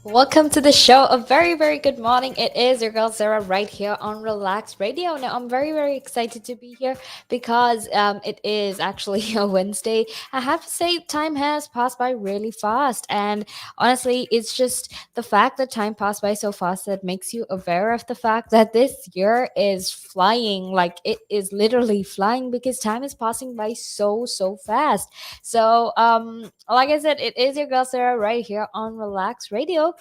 Welcome to the show. A very, very good morning. It is your girl Sarah right here on Relax Radio. Now, I'm very, very excited to be here because it is actually a Wednesday. I have to say, time has passed by really fast. And honestly, it's just the fact that time passed by so fast that makes you aware of the fact that this year is flying. Like it is literally flying because time is passing by so, so fast. So, like I said, it is your girl Sarah right here on Relax Radio.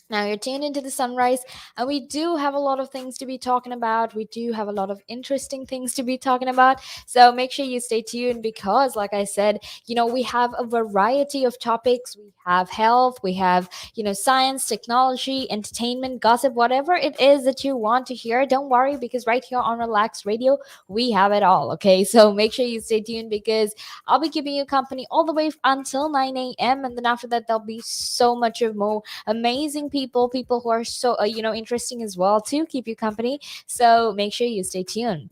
Now you're tuned into the sunrise, and we do have a lot of things to be talking about. We do have a lot of interesting things to be talking about. So make sure you stay tuned because, like I said, we have a variety of topics. We have health, we have, science, technology, entertainment, gossip, whatever it is that you want to hear. Don't worry because right here on Relax Radio, we have it all. Okay. So make sure you stay tuned because I'll be keeping you company all the way until 9 a.m. And then after that, there'll be so much of more amazing people who are so interesting as well to keep you company. So make sure you stay tuned.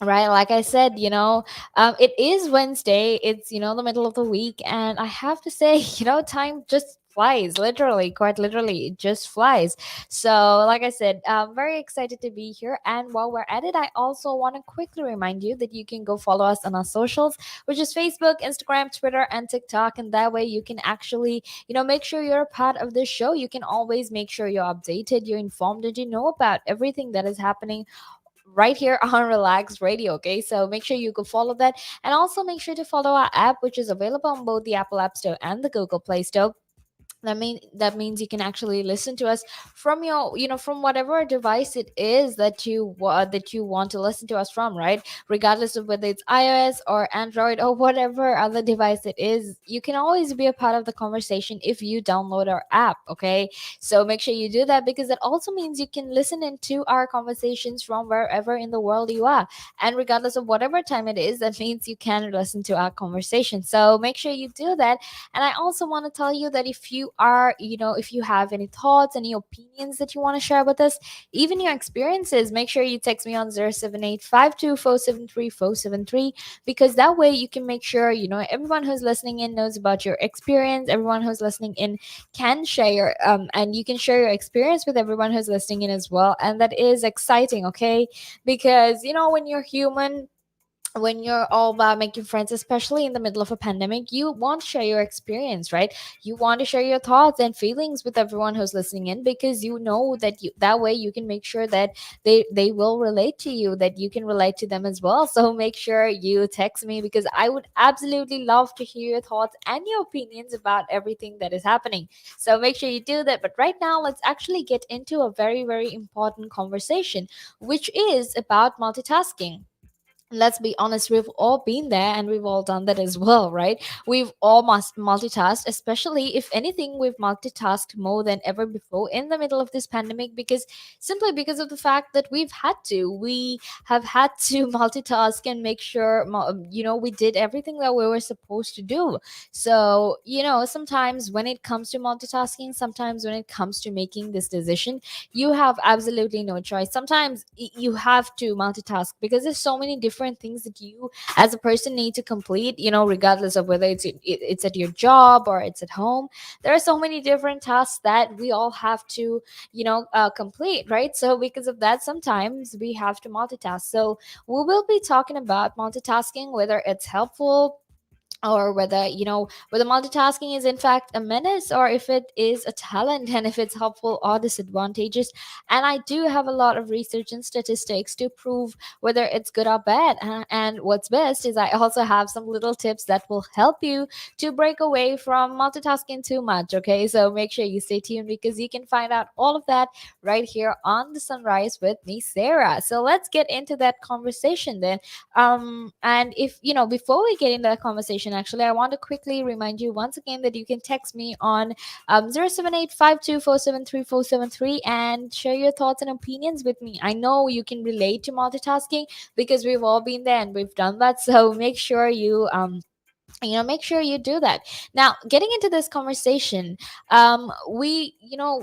Right, like I said, it is Wednesday. It's the middle of the week, and I have to say, time just flies. Literally, quite literally, it just flies. So, like I said, I'm very excited to be here. And while we're at it, I also want to quickly remind you that you can go follow us on our socials, which is Facebook, Instagram, Twitter, and TikTok. And that way, you can actually, make sure you're a part of this show. You can always make sure you're updated, you're informed, and you know about everything that is happening right here on Relax Radio. Okay, so make sure you go follow that, and also make sure to follow our app, which is available on both the Apple App Store and the Google Play Store. That means you can actually listen to us from your from whatever device it is that you want to listen to us from, right? Regardless of whether it's iOS or Android or whatever other device it is, you can always be a part of the conversation if you download our app. Okay, so make sure you do that because that also means you can listen into our conversations from wherever in the world you are, and regardless of whatever time it is, that means you can listen to our conversation. So make sure you do that. And I also want to tell you that if you have any thoughts, any opinions that you want to share with us, even your experiences, make sure you text me on 078 because that way you can make sure, everyone who's listening in knows about your experience. Everyone who's listening in can share, and you can share your experience with everyone who's listening in as well. And that is exciting, okay? Because, when you're human, when you're all about making friends, especially in the middle of a pandemic, you want to share your experience, right? You want to share your thoughts and feelings with everyone who's listening in because you know that that way you can make sure that they will relate to you, that you can relate to them as well. So make sure you text me because I would absolutely love to hear your thoughts and your opinions about everything that is happening. So make sure you do that. But right now, let's actually get into a very, very important conversation, which is about multitasking. Let's be honest, we've all been there and we've all done that as well, right? We've all must multitask, especially if anything, we've multitasked more than ever before in the middle of this pandemic, because simply because of the fact that we have had to multitask and make sure we did everything that we were supposed to do. So sometimes when it comes to multitasking, sometimes when it comes to making this decision, you have absolutely no choice. Sometimes you have to multitask because there's so many different things that you as a person need to complete, regardless of whether it's at your job or it's at home. There are so many different tasks that we all have to complete, right? So because of that, sometimes we have to multitask. So we will be talking about multitasking, whether it's helpful or whether multitasking is in fact a menace or if it is a talent, and if it's helpful or disadvantageous. And I do have a lot of research and statistics to prove whether it's good or bad. And what's best is I also have some little tips that will help you to break away from multitasking too much. Okay, so make sure you stay tuned because you can find out all of that right here on the sunrise with me, Sarah. So let's get into that conversation then. And if before we get into that conversation, actually I want to quickly remind you once again that you can text me on 078 and share your thoughts and opinions with me. I know you can relate to multitasking because we've all been there and we've done that. So make sure you Make sure you do that. Now, getting into this conversation, we,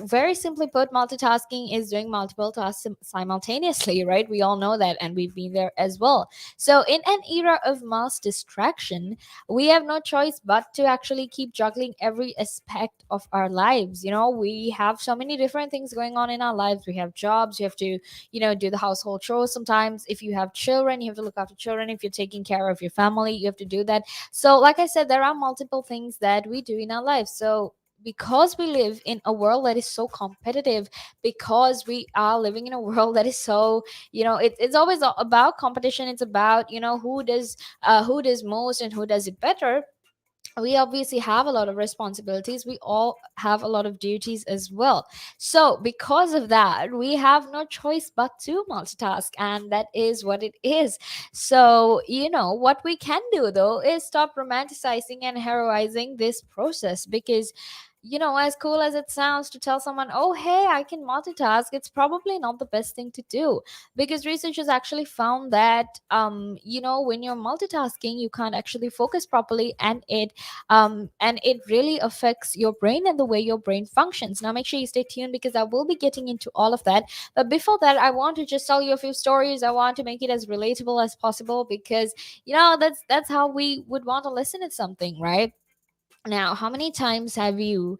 very simply put, multitasking is doing multiple tasks simultaneously, right? We all know that, and we've been there as well. So in an era of mass distraction, we have no choice but to actually keep juggling every aspect of our lives. We have so many different things going on in our lives. We have jobs, you have to, do the household chores. Sometimes if you have children, you have to look after children. If you're taking care of your family, you have to do that. So, like I said, there are multiple things that we do in our lives. So, because we live in a world that is so competitive, because we are living in a world that is so, it's always about competition. It's about, who does most and who does it better. We obviously have a lot of responsibilities. We all have a lot of duties as well. So because of that, we have no choice but to multitask, and that is what it is. So what we can do though is stop romanticizing and heroizing this process, because as cool as it sounds to tell someone, oh, hey, I can multitask, it's probably not the best thing to do, because research has actually found that, when you're multitasking, you can't actually focus properly, and it really affects your brain and the way your brain functions. Now, make sure you stay tuned, because I will be getting into all of that. But before that, I want to just tell you a few stories. I want to make it as relatable as possible, because that's how we would want to listen to something, right? Now, how many times have you,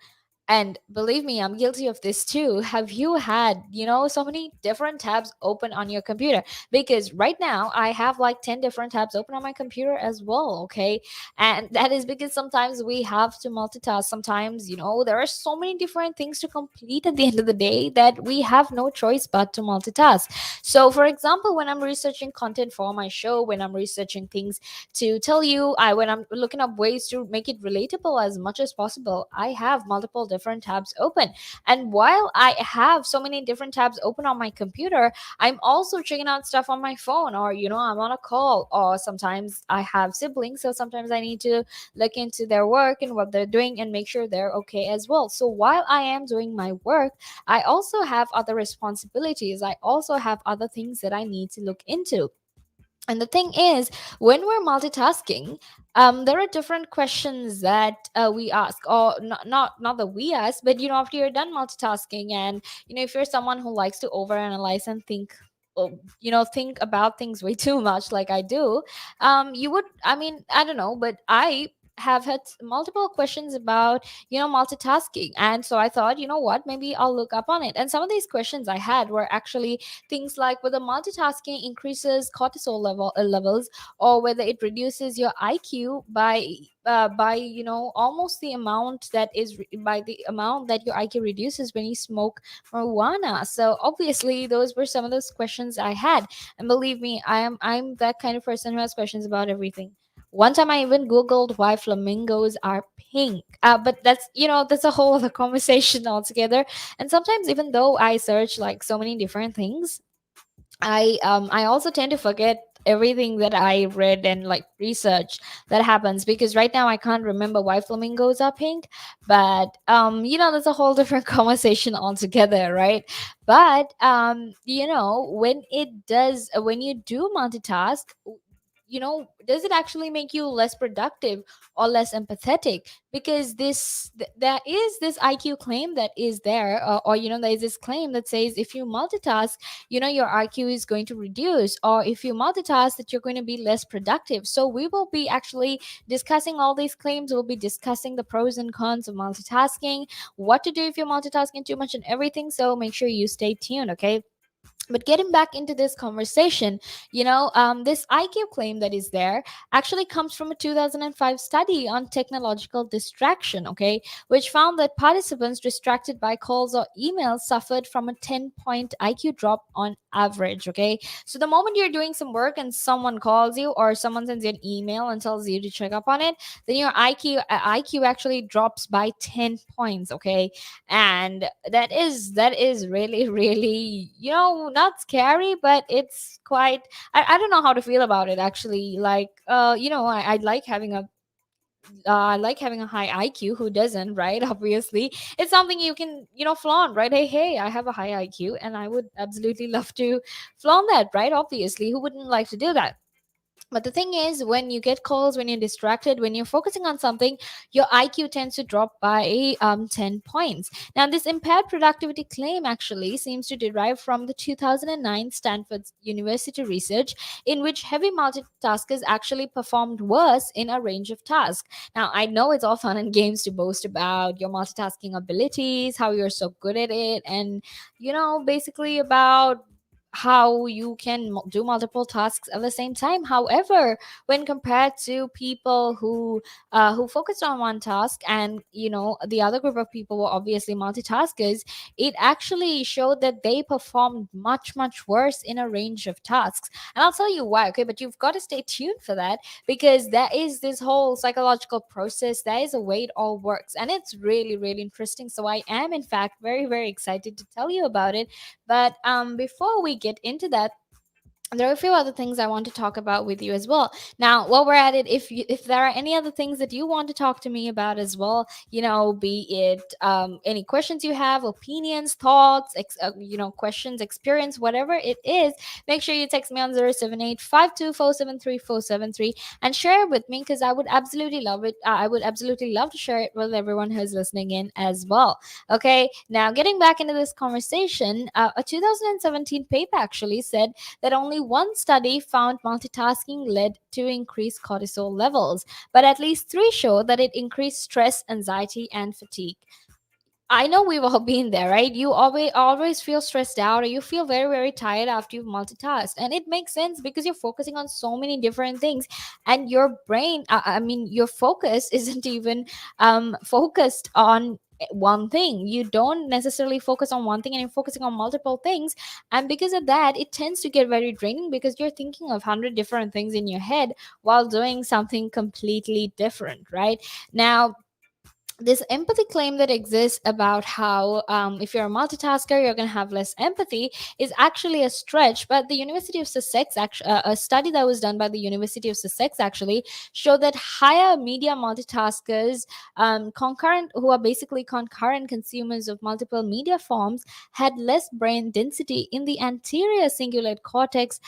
and believe me, I'm guilty of this too, have you had, so many different tabs open on your computer? Because right now I have like 10 different tabs open on my computer as well, okay? And that is because sometimes we have to multitask. Sometimes, there are so many different things to complete at the end of the day that we have no choice but to multitask. So, for example, when I'm researching content for my show, when I'm researching things to tell you, when I'm looking up ways to make it relatable as much as possible, I have multiple different tabs open. And while I have so many different tabs open on my computer, I'm also checking out stuff on my phone, or I'm on a call, or sometimes I have siblings, so sometimes I need to look into their work and what they're doing and make sure they're okay as well. So while I am doing my work, I also have other responsibilities. I also have other things that I need to look into. And the thing is, when we're multitasking, there are different questions that we ask, or not that we ask, but after you're done multitasking, and if you're someone who likes to overanalyze and think, think about things way too much, like I do, you would, I mean, I don't know, but I have had multiple questions about multitasking. And so I thought, what, maybe I'll look up on it. And some of these questions I had were actually things like whether multitasking increases cortisol levels, or whether it reduces your IQ by almost the amount that is by the amount that your IQ reduces when you smoke marijuana. So obviously those were some of those questions I had. And believe me, I'm that kind of person who has questions about everything. One time I even googled why flamingos are pink, but that's a whole other conversation altogether. And sometimes, even though I search like so many different things, I also tend to forget everything that I read and like research that happens, because right now I can't remember why flamingos are pink. But that's a whole different conversation altogether, right? But when you do multitask, does it actually make you less productive or less empathetic? Because there is this IQ claim that is there, or there is this claim that says if you multitask, your IQ is going to reduce, or if you multitask, that you're going to be less productive. So we will be actually discussing all these claims. We'll be discussing the pros and cons of multitasking, what to do if you're multitasking too much, and everything. So make sure you stay tuned, okay? But getting back into this conversation, this IQ claim that is there actually comes from a 2005 study on technological distraction, okay, which found that participants distracted by calls or emails suffered from a 10-point IQ drop on average, okay? So the moment you're doing some work and someone calls you, or someone sends you an email and tells you to check up on it, then your IQ actually drops by 10 points, okay? And that is really, really, not scary, but it's quite, I don't know how to feel about it actually. Like, I like having a high IQ. Who doesn't, right? Obviously, it's something you can, flaunt, right? Hey, I have a high IQ, and I would absolutely love to flaunt that, right? Obviously, who wouldn't like to do that? But the thing is, when you get calls, when you're distracted, when you're focusing on something, your IQ tends to drop by 10 points. Now, this impaired productivity claim actually seems to derive from the 2009 Stanford University research, in which heavy multitaskers actually performed worse in a range of tasks. Now, I know it's all fun and games to boast about your multitasking abilities, how you're so good at it, and, basically about how you can do multiple tasks at the same time. However, when compared to people who focused on one task, and the other group of people were obviously multitaskers, it actually showed that they performed much much worse in a range of tasks. And I'll tell you why. Okay, but you've got to stay tuned for that, because there is this whole psychological process. There is a way it all works, and it's really really interesting. So I am in fact very very excited to tell you about it. But before we get into that, there are a few other things I want to talk about with you as well. Now, while we're at it, if there are any other things that you want to talk to me about as well, be it any questions you have, opinions, thoughts, questions, experience, whatever it is, make sure you text me on 078 and share it with me, because I would absolutely love it. I would absolutely love to share it with everyone who's listening in as well. Okay, now getting back into this conversation, a 2017 paper actually said that only one study found multitasking led to increased cortisol levels, but at least three show that it increased stress, anxiety, and fatigue. I know we've all been there, right? You always feel stressed out, or you feel very very tired after you've multitasked, and it makes sense because you're focusing on so many different things, and your brain, your focus isn't even focused on one thing. You don't necessarily focus on one thing, and you're focusing on multiple things, and because of that, it tends to get very draining because you're thinking of 100 different things in your head while doing something completely different, right? Now, this empathy claim that exists about how if you're a multitasker you're going to have less empathy is actually a stretch. But the University of Sussex, a study that was done by the University of Sussex actually showed that higher media multitaskers, concurrent who are basically concurrent consumers of multiple media forms, had less brain density in the anterior cingulate cortex,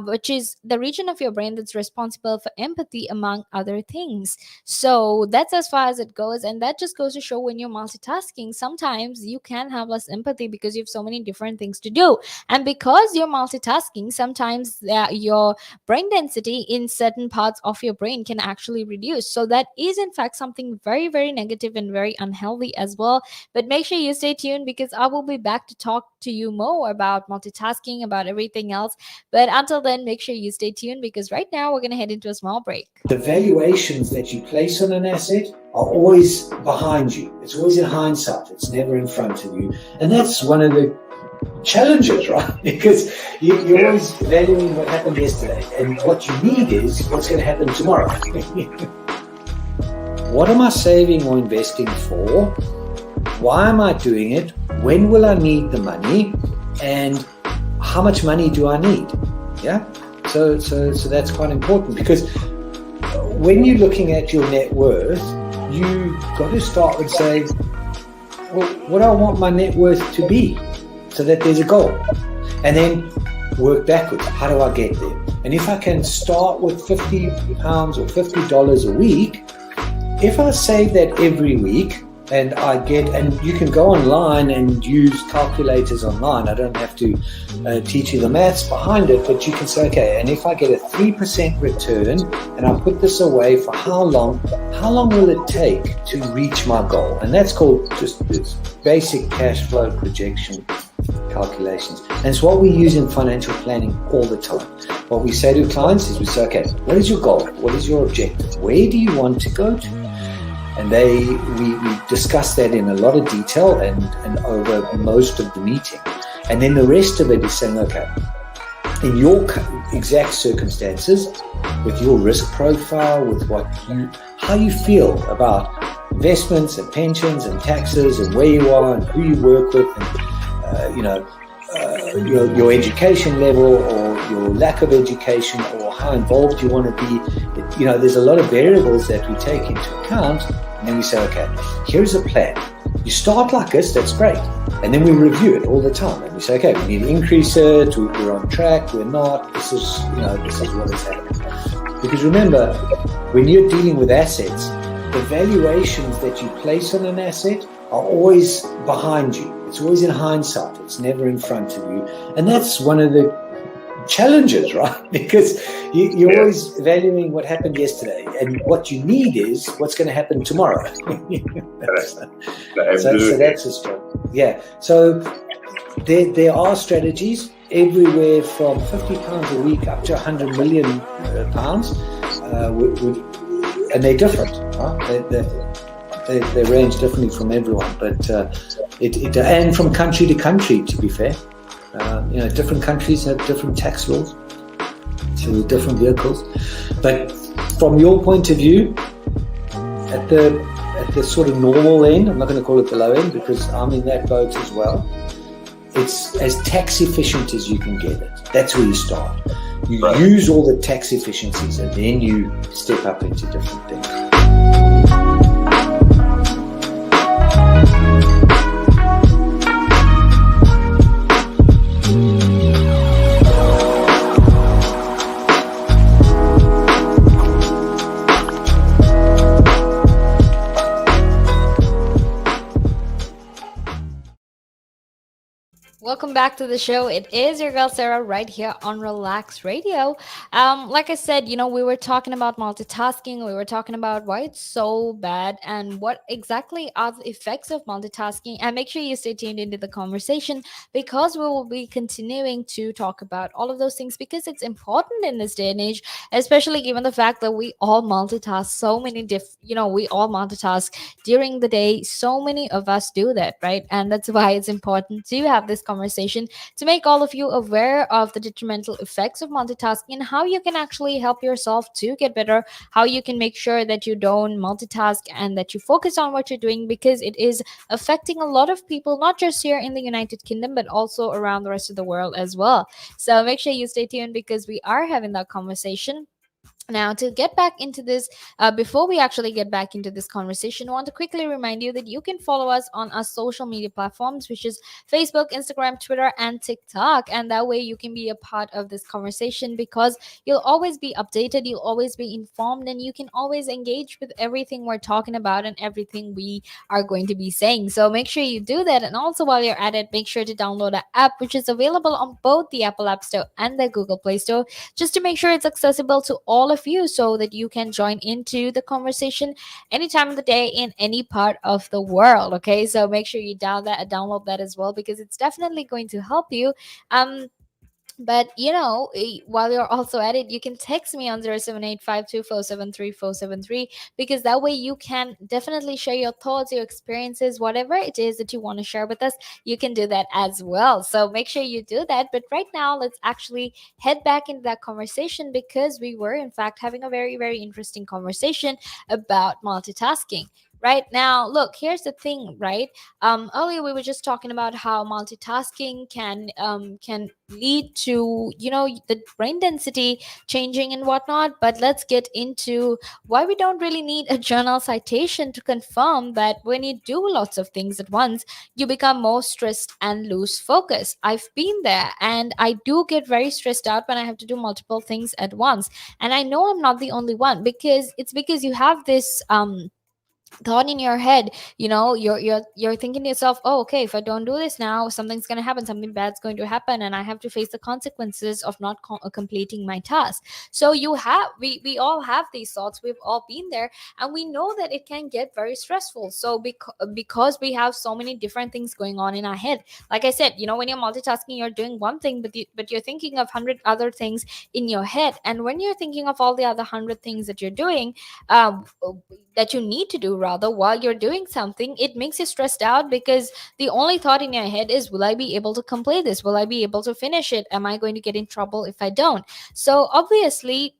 which is the region of your brain that's responsible for empathy, among other things. So that's as far as it goes. And that just goes to show, when you're multitasking, sometimes you can have less empathy because you have so many different things to do. And because you're multitasking, sometimes your brain density in certain parts of your brain can actually reduce. So that is, in fact, something very, very negative and very unhealthy as well. But make sure you stay tuned, because I will be back to talk to you more about multitasking, about everything else. But until then, make sure you stay tuned, because right now we're going to head into a small break. The valuations that you place on an asset are always behind you. It's always in hindsight. It's never in front of you. And that's one of the challenges, right? Because you're always valuing what happened yesterday. And what you need is what's going to happen tomorrow. What am I saving or investing for? Why am I doing it? When will I need the money? And how much money do I need? Yeah. So that's quite important, because when you're looking at your net worth, you got to start with saying, well, what do I want my net worth to be, so that there's a goal, and then work backwards. How do I get there? And if I can start with £50 or $50 a week, if I save that every week, and you can go online and use calculators online. I don't have to teach you the maths behind it, but you can say, okay, and if I get a 3% return and I put this away for how long will it take to reach my goal? And that's called just this basic cash flow projection calculations. And it's what we use in financial planning all the time. What we say to clients is we say, okay, what is your goal? What is your objective? Where do you want to go to? And we discuss that in a lot of detail and over most of the meeting. And then the rest of it is saying, okay, in your exact circumstances, with your risk profile, with how you feel about investments and pensions and taxes and where you are and who you work with, and your education level or your lack of education or how involved you want to be. There's a lot of variables that we take into account, and then we say, okay, here's a plan. You start like this, that's great. And then we review it all the time. And we say, okay, we need to increase it, we're on track, we're not, this is what is happening. Because remember, when you're dealing with assets, the valuations that you place on an asset are always behind you. It's always in hindsight. It's never in front of you. And that's one of the challenges, right? Because you're always valuing what happened yesterday, and what you need is what's going to happen tomorrow. So that's a struggle. Yeah. So there are strategies everywhere from £50 a week up to £100 million, and they're different. Right? They range differently from everyone, but and from country to country, to be fair. Different countries have different tax laws, so different vehicles. But from your point of view, at the sort of normal end, I'm not going to call it the low end because I'm in that boat as well. It's as tax efficient as you can get it. That's where you start. You use all the tax efficiencies, and then you step up into different things. Welcome back to the show. It is your girl Sarah right here on Relax Radio. Like I said, we were talking about multitasking. We were talking about why it's so bad and what exactly are the effects of multitasking. And make sure you stay tuned into the conversation because we will be continuing to talk about all of those things because it's important in this day and age, especially given the fact that we all multitask so many we all multitask during the day. So many of us do that, right? And that's why it's important to have this conversation to make all of you aware of the detrimental effects of multitasking and how you can actually help yourself to get better, how you can make sure that you don't multitask and that you focus on what you're doing because it is affecting a lot of people, not just here in the United Kingdom, but also around the rest of the world as well. So make sure you stay tuned because we are having that conversation. Now, to get back into this, before we actually get back into this conversation, I want to quickly remind you that you can follow us on our social media platforms, which is Facebook, Instagram, Twitter, and TikTok. And that way you can be a part of this conversation because you'll always be updated, you'll always be informed, and you can always engage with everything we're talking about and everything we are going to be saying. So make sure you do that. And also, while you're at it, make sure to download our app, which is available on both the Apple App Store and the Google Play Store, just to make sure it's accessible to all of you so that you can join into the conversation any time of the day in any part of the world. Okay, so make sure you download that as well because it's definitely going to help you. But while you're also at it, you can text me on 07852473 because that way you can definitely share your thoughts, your experiences, whatever it is that you want to share with us. You can do that as well. So make sure you do that. But right now, let's actually head back into that conversation because we were, in fact, having a very, very interesting conversation about multitasking. Right now, look, here's the thing, right? Earlier we were just talking about how multitasking can lead to the brain density changing and whatnot. But let's get into why we don't really need a journal citation to confirm that when you do lots of things at once, you become more stressed and lose focus. I've been there, and I do get very stressed out when I have to do multiple things at once. And I know I'm not the only one because you have this thought in your head. You're thinking to yourself, oh, okay, if I don't do this now, something's going to happen, something bad's going to happen, and I have to face the consequences of not completing my task. So we all have these thoughts, we've all been there, and we know that it can get very stressful. So because we have so many different things going on in our head, like I said, when you're multitasking, you're doing one thing, but you're thinking of 100 other things in your head. And when you're thinking of all the other 100 things that you're doing, um, that you need to do rather while you're doing something, it makes you stressed out because the only thought in your head is, will I be able to complete this, will I be able to finish it, am I going to get in trouble if I don't? So obviously,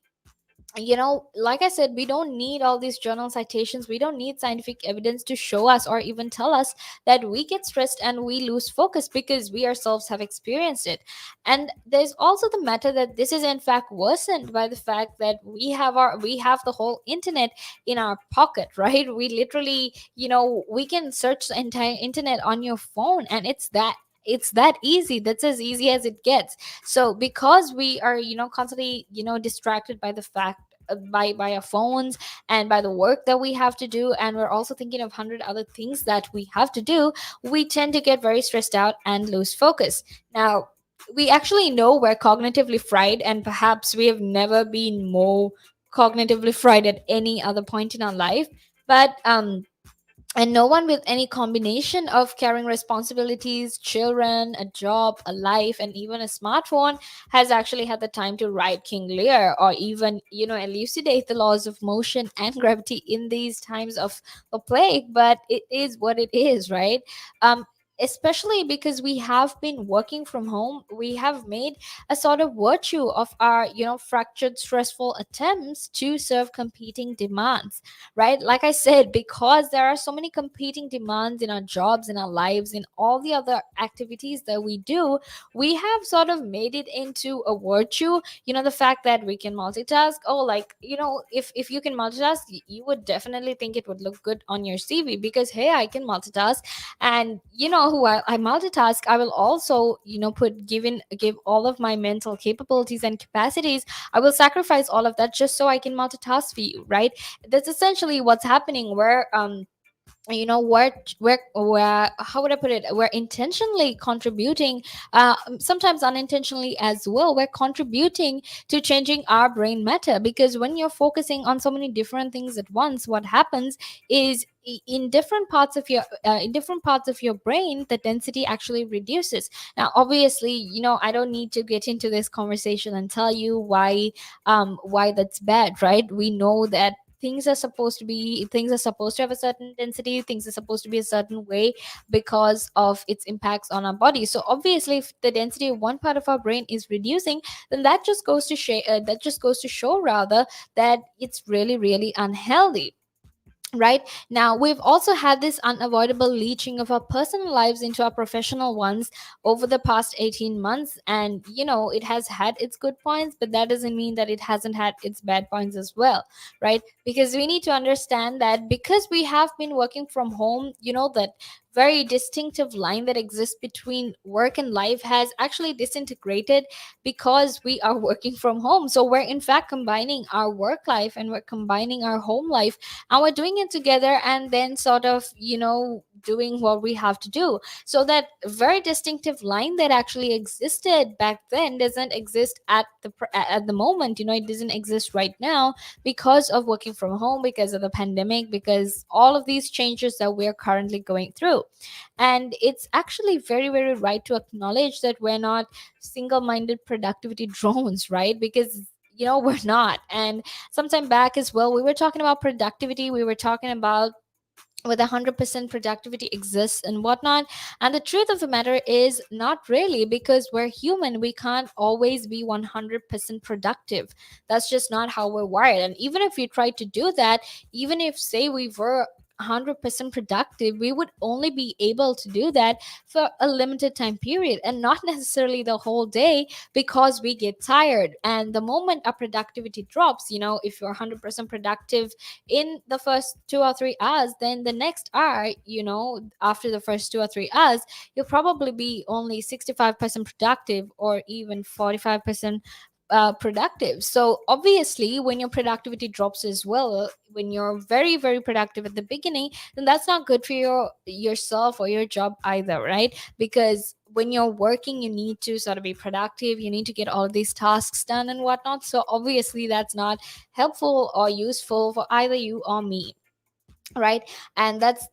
like I said, we don't need all these journal citations. We don't need scientific evidence to show us or even tell us that we get stressed and we lose focus because we ourselves have experienced it. And there's also the matter that this is in fact worsened by the fact that we have the whole internet in our pocket, right? We literally, we can search the entire internet on your phone, and it's that easy. That's as easy as it gets. So because we are constantly distracted by the fact by our phones and by the work that we have to do, and we're also thinking of 100 other things that we have to do, we tend to get very stressed out and lose focus. Now, we actually know we're cognitively fried, and perhaps we have never been more cognitively fried at any other point in our life. But and no one with any combination of carrying responsibilities, children, a job, a life, and even a smartphone has actually had the time to write King Lear, or even, elucidate the laws of motion and gravity in these times of a plague. But it is what it is, right? um Especially because we have been working from home, we have made a sort of virtue of our, fractured, stressful attempts to serve competing demands, right? Like I said, because there are so many competing demands in our jobs, in our lives, in all the other activities that we do, we have sort of made it into a virtue. The fact that we can multitask. Oh, like, if you can multitask, you would definitely think it would look good on your CV, because hey, I can multitask. And who I multitask, I will also, give all of my mental capabilities and capacities. I will sacrifice all of that just so I can multitask for you, right? That's essentially what's happening, where where how would I put it, we're intentionally contributing, sometimes unintentionally as well, we're contributing to changing our brain matter. Because when you're focusing on so many different things at once, what happens is, in different parts of your brain, the density actually reduces. Now, obviously, I don't need to get into this conversation and tell you why that's bad, right? We know that things are supposed to have a certain density, things are supposed to be a certain way because of its impacts on our body. So obviously, if the density of one part of our brain is reducing, then that just goes to show, rather, that it's really, really unhealthy. Right now, we've also had this unavoidable leaching of our personal lives into our professional ones over the past 18 months. And it has had its good points, but that doesn't mean that it hasn't had its bad points as well, right? Because we need to understand that, because we have been working from home, that very distinctive line that exists between work and life has actually disintegrated, because we are working from home. So we're in fact combining our work life and we're combining our home life, and we're doing it together, and then sort of, doing what we have to do. So that very distinctive line that actually existed back then doesn't exist at the moment. It doesn't exist right now, because of working from home, because of the pandemic, because all of these changes that we're currently going through. And it's actually very, very right to acknowledge that we're not single-minded productivity drones, right? Because we're not. And sometime back as well, we were talking about productivity, we were talking about whether 100% productivity exists and whatnot. And the truth of the matter is, not really, because we're human. We can't always be 100% productive. That's just not how we're wired. And even if we tried to do that, even if, say, we were 100% productive, we would only be able to do that for a limited time period, and not necessarily the whole day, because we get tired. And the moment our productivity drops, if you're 100% productive in the first 2 or 3 hours, then the next hour, after the first 2 or 3 hours, you'll probably be only 65% productive, or even 45% productive. So obviously, when your productivity drops as well, when you're very, very productive at the beginning, then that's not good for yourself or your job either, right? Because when you're working, you need to sort of be productive, you need to get all of these tasks done and whatnot. So obviously, that's not helpful or useful for either you or me, right? And that's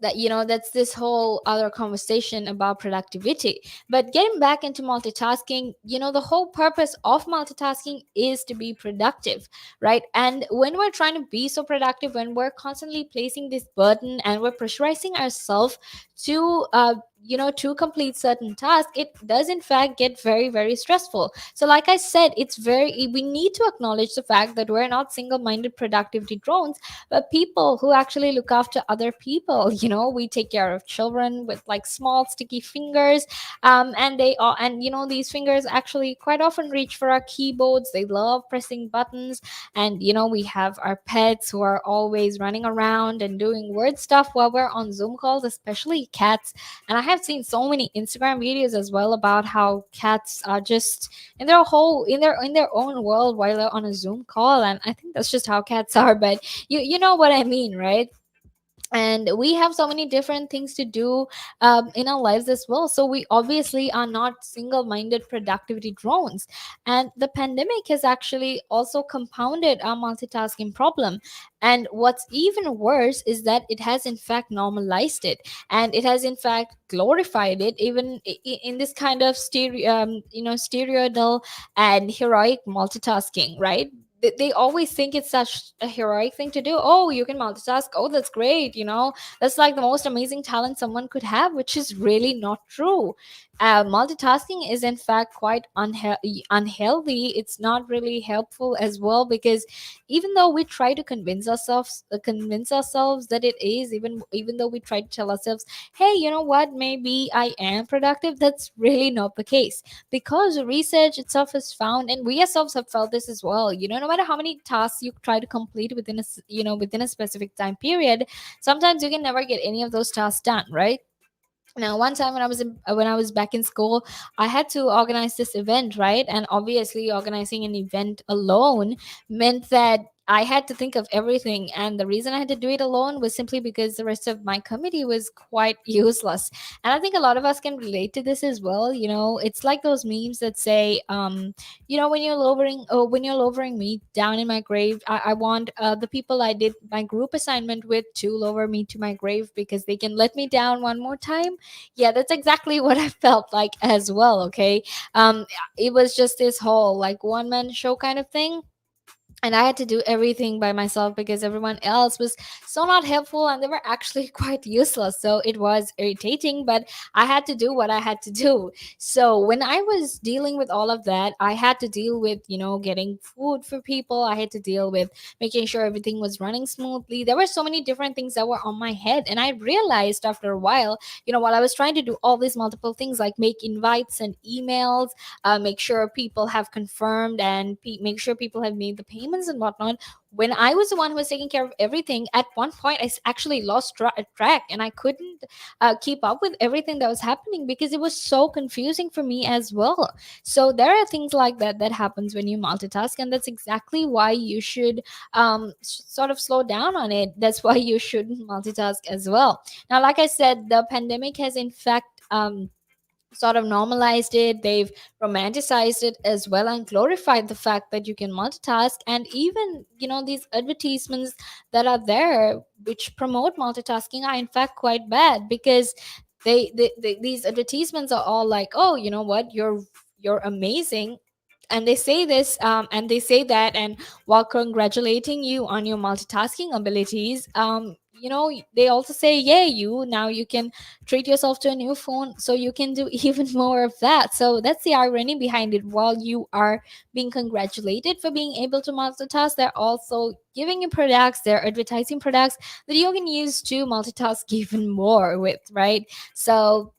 this whole other conversation about productivity. But getting back into multitasking, the whole purpose of multitasking is to be productive, right? And when we're trying to be so productive, when we're constantly placing this burden and we're pressurizing ourselves to complete certain tasks, it does in fact get very, very stressful. So like I said, we need to acknowledge the fact that we're not single-minded productivity drones, but people who actually look after other people. We take care of children with like small sticky fingers, and they are and these fingers actually quite often reach for our keyboards. They love pressing buttons. And we have our pets who are always running around and doing weird stuff while we're on Zoom calls, especially cats. And I have seen so many Instagram videos as well about how cats are just in their own world while they're on a Zoom call. And I think that's just how cats are. But you know what I mean, right? And we have so many different things to do in our lives as well, so we obviously are not single-minded productivity drones. And the pandemic has actually also compounded our multitasking problem. And what's even worse is that it has in fact normalized it, and it has in fact glorified it, even in this kind of stereoidal and heroic multitasking, right? They always think it's such a heroic thing to do. Oh, you can multitask. Oh, that's great. That's like the most amazing talent someone could have, which is really not true. Multitasking is in fact quite unhealthy. It's not really helpful as well, because even though we try to convince ourselves that it is, even though we try to tell ourselves, hey, you know what, maybe I am productive, that's really not the case. Because research itself has found, and we ourselves have felt this as well, no matter how many tasks you try to complete within a specific time period, sometimes you can never get any of those tasks done, right? Now, one time when I was back in school, I had to organize this event, right? And obviously organizing an event alone meant that I had to think of everything, and the reason I had to do it alone was simply because the rest of my committee was quite useless. And I think a lot of us can relate to this as well. It's like those memes that say, when you're lowering me down in my grave, I want the people I did my group assignment with to lower me to my grave because they can let me down one more time. Yeah, that's exactly what I felt like as well. Okay. It was just this whole like one man show kind of thing, and I had to do everything by myself because everyone else was so not helpful, and they were actually quite useless. So it was irritating, but I had to do what I had to do. So when I was dealing with all of that, I had to deal with, getting food for people. I had to deal with making sure everything was running smoothly. There were so many different things that were on my head. And I realized after a while, while I was trying to do all these multiple things like make invites and emails, make sure people have confirmed, and make sure people have made the payments and whatnot. When I was the one who was taking care of everything, at one point actually lost track, and I couldn't keep up with everything that was happening because it was so confusing for me as well. So there are things like that happens when you multitask, and that's exactly why you should sort of slow down on it. That's why you shouldn't multitask as well. Now, like I said, the pandemic has in fact sort of normalized it. They've romanticized it as well and glorified the fact that you can multitask. And even, these advertisements that are there which promote multitasking are in fact quite bad, because these advertisements are all like, oh, you know what, you're amazing, and they say this and they say that, and while congratulating you on your multitasking abilities, they also say, yeah, you can treat yourself to a new phone so you can do even more of that. So that's the irony behind it. While you are being congratulated for being able to multitask, they're also giving you products, they're advertising products that you can use to multitask even more with, right? So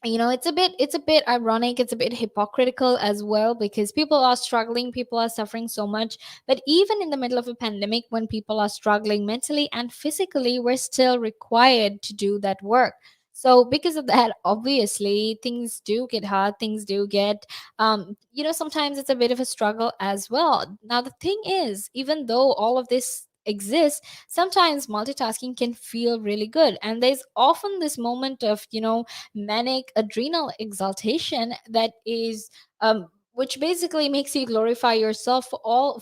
it's a bit ironic, it's a bit hypocritical as well, because people are struggling, people are suffering so much, but even in the middle of a pandemic, when people are struggling mentally and physically, we're still required to do that work. So because of that, obviously things do get hard, things do get sometimes it's a bit of a struggle as well. Now the thing is, even though all of this exists, sometimes multitasking can feel really good, and there's often this moment of manic adrenal exaltation that is which basically makes you glorify yourself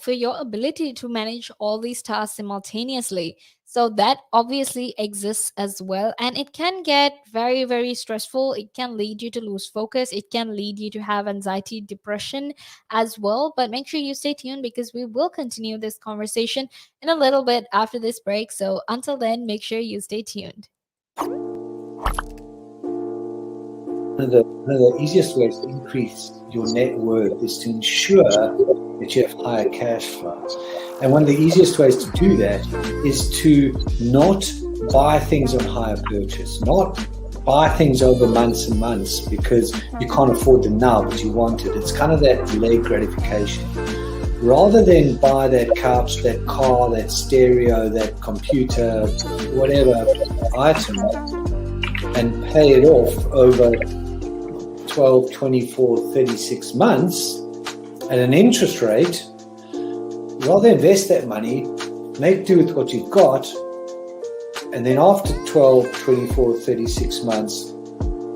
for your ability to manage all these tasks simultaneously. So that obviously exists as well, and it can get very very stressful. It can lead you to lose focus, it can lead you to have anxiety, depression as well. But make sure you stay tuned, because we will continue this conversation in a little bit after this break. So until then, make sure you stay tuned. One of the easiest ways to increase your net worth is to ensure that you have higher cash flow. And one of the easiest ways to do that is to not buy things on hire purchase, not buy things over months and months because you can't afford them now, but you want it. It's kind of that delayed gratification. Rather than buy that couch, that car, that stereo, that computer, whatever item, and pay it off over 12, 24, 36 months at an interest rate, rather invest that money, make do with what you've got, and then after 12, 24, 36 months,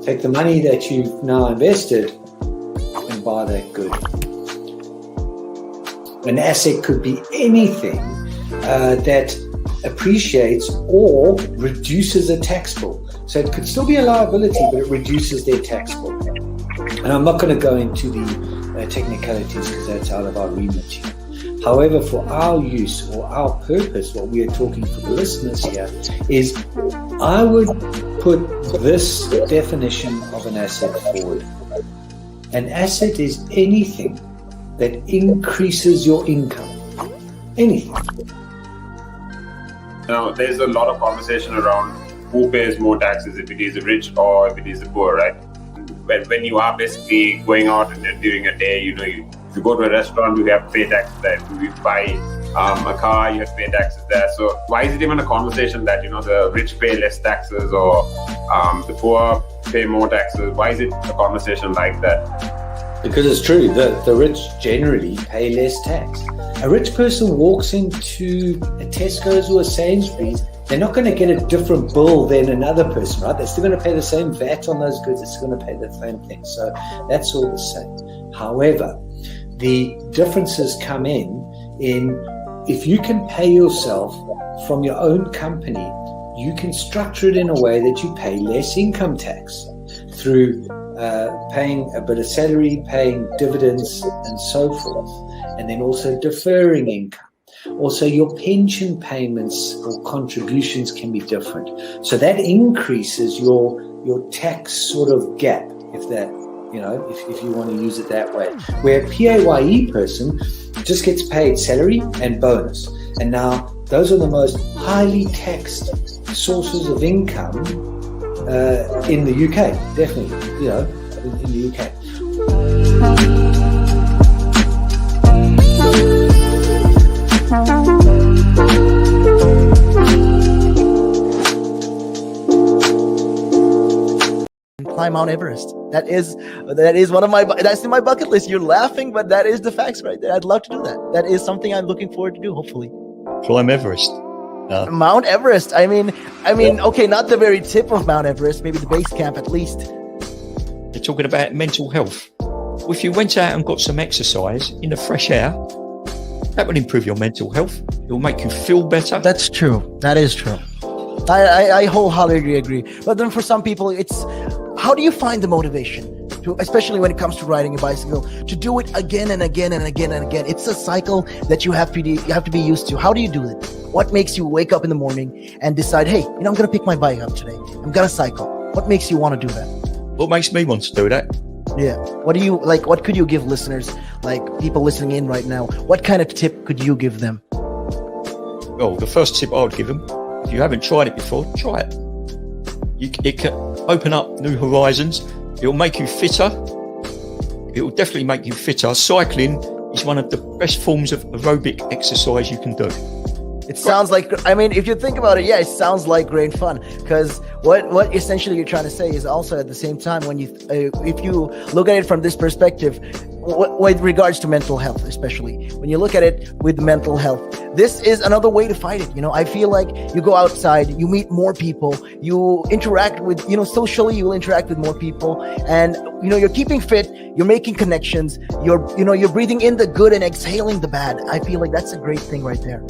take the money that you've now invested and buy that good. An asset could be anything that appreciates or reduces a tax bill. So it could still be a liability, but it reduces their tax bill. And I'm not going to go into the technicalities because that's out of our remit here. However, for our use or our purpose, what we are talking for the listeners here is I would put this definition of an asset forward. An asset is anything that increases your income. Anything. Now, there's a lot of conversation around who pays more taxes, if it is the rich or if it is the poor, right? When you are basically going out and during a day, if you go to a restaurant, you have to pay taxes there. If you buy a car, you have to pay taxes there. So why is it even a conversation that, the rich pay less taxes or the poor pay more taxes? Why is it a conversation like that? Because it's true, the rich generally pay less tax. A rich person walks into a Tesco's or a Sainsbury's, they're not going to get a different bill than another person, right? They're still going to pay the same VAT on those goods. They're still going to pay the same thing. So that's all the same. However, the differences come in if you can pay yourself from your own company, you can structure it in a way that you pay less income tax through paying a bit of salary, paying dividends and so forth, and then also deferring income. Also, your pension payments or contributions can be different. So that increases your tax sort of gap, if that, if you want to use it that way. Where a PAYE person just gets paid salary and bonus. And now those are the most highly taxed sources of income in the UK, definitely, in the UK. Climb Mount Everest. That is one of that's in my bucket list. You're laughing, but that is the facts right there. I'd love to do that. That is something I'm looking forward to do, hopefully. Climb Everest. Mount Everest. I mean, okay, not the very tip of Mount Everest, maybe the base camp at least. They're talking about mental health. Well, if you went out and got some exercise in the fresh air, that will improve your mental health. It will make you feel better. That's true. That is true. I wholeheartedly agree. But then for some people, it's how do you find the motivation to, especially when it comes to riding a bicycle, to do it again and again and again and again? It's a cycle that you have to be used to. How do you do it? What makes you wake up in the morning and decide, hey, I'm going to pick my bike up today. I'm going to cycle. What makes you want to do that? What makes me want to do that? Yeah. What do you like? What could you give listeners, like people listening in right now? What kind of tip could you give them? Well, the first tip I would give them, if you haven't tried it before, try it. It can open up new horizons. It will make you fitter. It will definitely make you fitter. Cycling is one of the best forms of aerobic exercise you can do. It sounds like, if you think about it, yeah, it sounds like great fun. Because what essentially you're trying to say is also at the same time, when if you look at it from this perspective, with regards to mental health, especially when you look at it with mental health, this is another way to fight it. I feel like you go outside, you meet more people, you interact with, socially, you'll interact with more people, and you're keeping fit, you're making connections, you're breathing in the good and exhaling the bad. I feel like that's a great thing right there.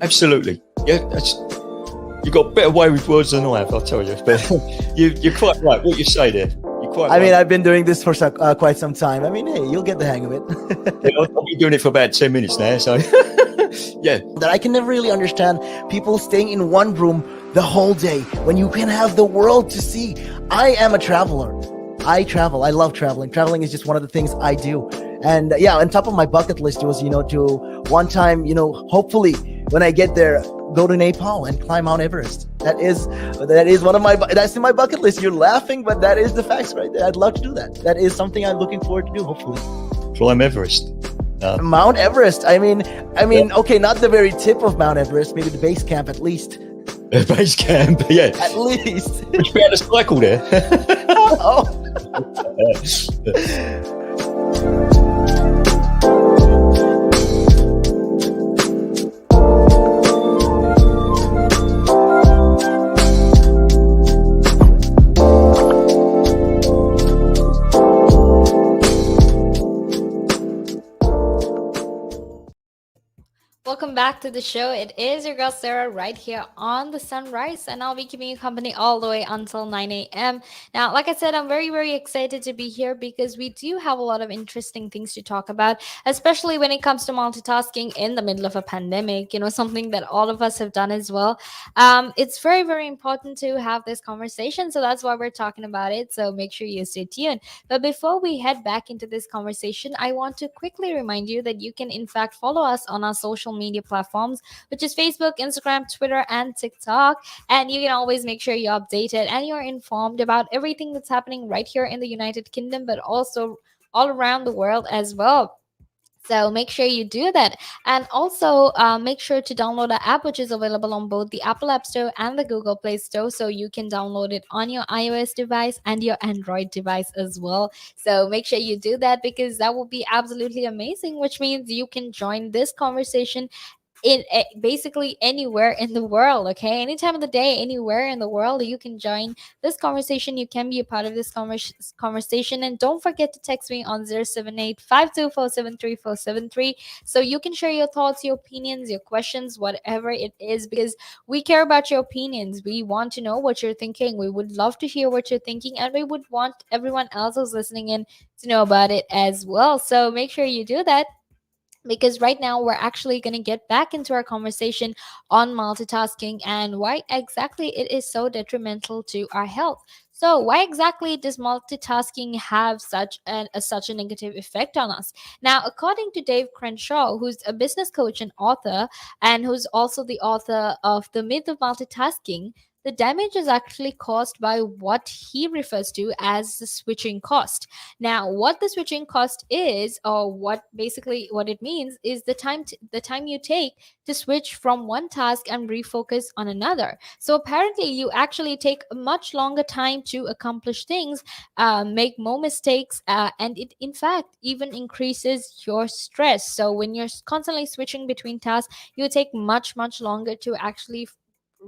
Absolutely. Yeah, you got a better way with words than I have, I'll tell you. But you're quite right. What you say there. You're quite right. I've been doing this for quite some time. Hey, you'll get the hang of it. I've been doing it for about 10 minutes now, so yeah. That I can never really understand people staying in one room the whole day when you can have the world to see. I am a traveler. I travel. I love traveling. Traveling is just one of the things I do. And yeah, on top of my bucket list was, to one time, hopefully when I get there, go to Nepal and climb Mount Everest. That is one of that's in my bucket list. You're laughing, but that is the facts right there. I'd love to do that. That is something I'm looking forward to do, hopefully. Climb Everest. Mount Everest. Okay, not the very tip of Mount Everest, maybe the base camp at least. Base camp, yeah. At least. Would you be able to cycle there? Oh. Welcome back to the show. It is your girl Sarah right here on the Sunrise, and I'll be keeping you company all the way until 9 a.m. Now, like I said, I'm very, very excited to be here because we do have a lot of interesting things to talk about, especially when it comes to multitasking in the middle of a pandemic, something that all of us have done as well. It's very, very important to have this conversation, so that's why we're talking about it. So make sure you stay tuned. But before we head back into this conversation, I want to quickly remind you that you can, in fact, follow us on our social media platforms, which is Facebook, Instagram, Twitter, and TikTok. And you can always make sure you're updated and you're informed about everything that's happening right here in the United Kingdom, but also all around the world as well. So make sure you do that. And also make sure to download the app, which is available on both the Apple App Store and the Google Play Store. So you can download it on your iOS device and your Android device as well. So make sure you do that because that will be absolutely amazing, which means you can join this conversation in basically anywhere in the world. Okay, any time of the day, anywhere in the world, you can join this conversation. You can be a part of this conversation, and don't forget to text me on 078 524 73473 so you can share your thoughts, your opinions, your questions, whatever it is, because we care about your opinions. We want to know what you're thinking. We would love to hear what you're thinking, and we would want everyone else who's listening in to know about it as well. So make sure you do that, because right now we're actually going to get back into our conversation on multitasking and why exactly it is so detrimental to our health. So why exactly does multitasking have such a negative effect on us? Now, according to Dave Crenshaw, who's a business coach and author, and who's also the author of The Myth of Multitasking, the damage is actually caused by what he refers to as the switching cost. Now, what the switching cost is, or what it means, is the time you take to switch from one task and refocus on another. So apparently, you actually take a much longer time to accomplish things, make more mistakes, and it in fact even increases your stress. So when you're constantly switching between tasks, you take much longer to actually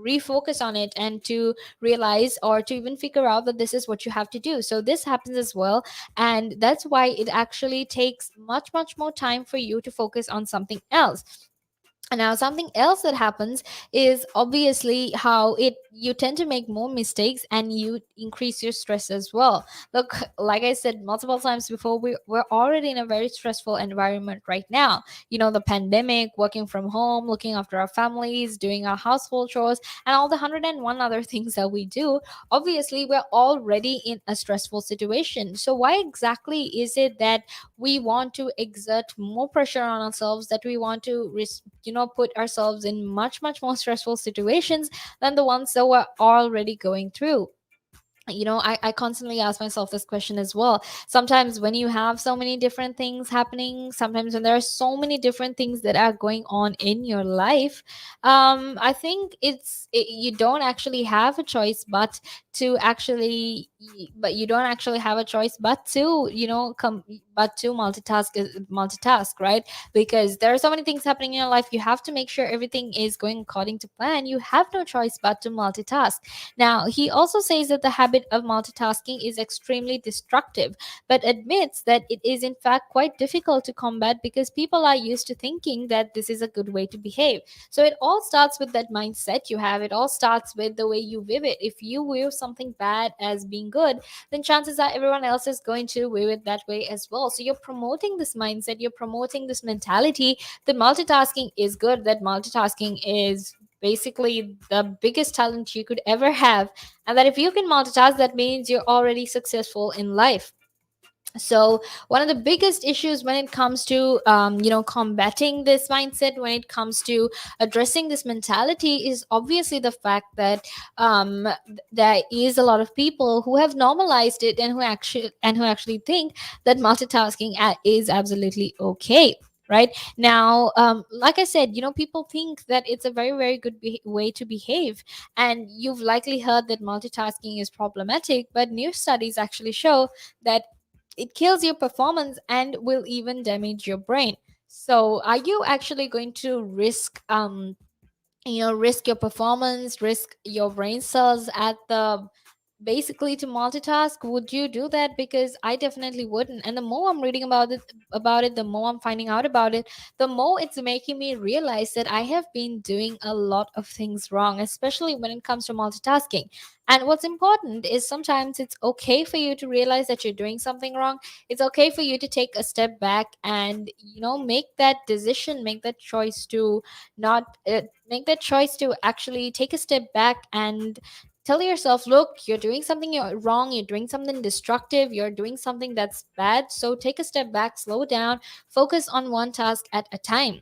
refocus on it and to realize or to even figure out that this is what you have to do. So this happens as well, and that's why it actually takes much more time for you to focus on something else. And now something else that happens is obviously how it you tend to make more mistakes and you increase your stress as well. Look, like I said multiple times before, we're already in a very stressful environment right now. The pandemic, working from home, looking after our families, doing our household chores, and all the 101 other things that we do. Obviously, we're already in a stressful situation. So why exactly is it that we want to exert more pressure on ourselves, that we want to put ourselves in much more stressful situations than the ones that we're already going through? I constantly ask myself this question as well. Sometimes when you have so many different things happening, sometimes when there are so many different things that are going on in your life, I think you don't actually have a choice but you don't actually have a choice but to multitask, right? Because there are so many things happening in your life, you have to make sure everything is going according to plan. You have no choice but to multitask. Now, he also says that the habit of multitasking is extremely destructive, but admits that it is in fact quite difficult to combat because people are used to thinking that this is a good way to behave. So it all starts with that mindset you have. It all starts with the way you view it. If you view something bad as being good, then chances are everyone else is going to view it that way as well. So you're promoting this mindset, you're promoting this mentality that multitasking is good, that multitasking is basically the biggest talent you could ever have, and that if you can multitask, that means you're already successful in life. So one of the biggest issues when it comes to combating this mindset, when it comes to addressing this mentality, is obviously the fact that there is a lot of people who have normalized it and who actually think that multitasking is absolutely okay. right? Now, like I said, people think that it's a very, very good way to behave. And you've likely heard that multitasking is problematic, but new studies actually show that it kills your performance and will even damage your brain. So are you actually going to risk your performance, risk your brain cells at the basically to multitask? Would you do that? Because I definitely wouldn't. And the more I'm reading about it, the more I'm finding out about it, the more it's making me realize that I have been doing a lot of things wrong, especially when it comes to multitasking. And what's important is sometimes it's okay for you to realize that you're doing something wrong. It's okay for you to take a step back and make that decision, make that choice to not make that choice to actually take a step back and tell yourself, look, you're doing something wrong, you're doing something destructive, you're doing something that's bad. So take a step back, slow down, focus on one task at a time,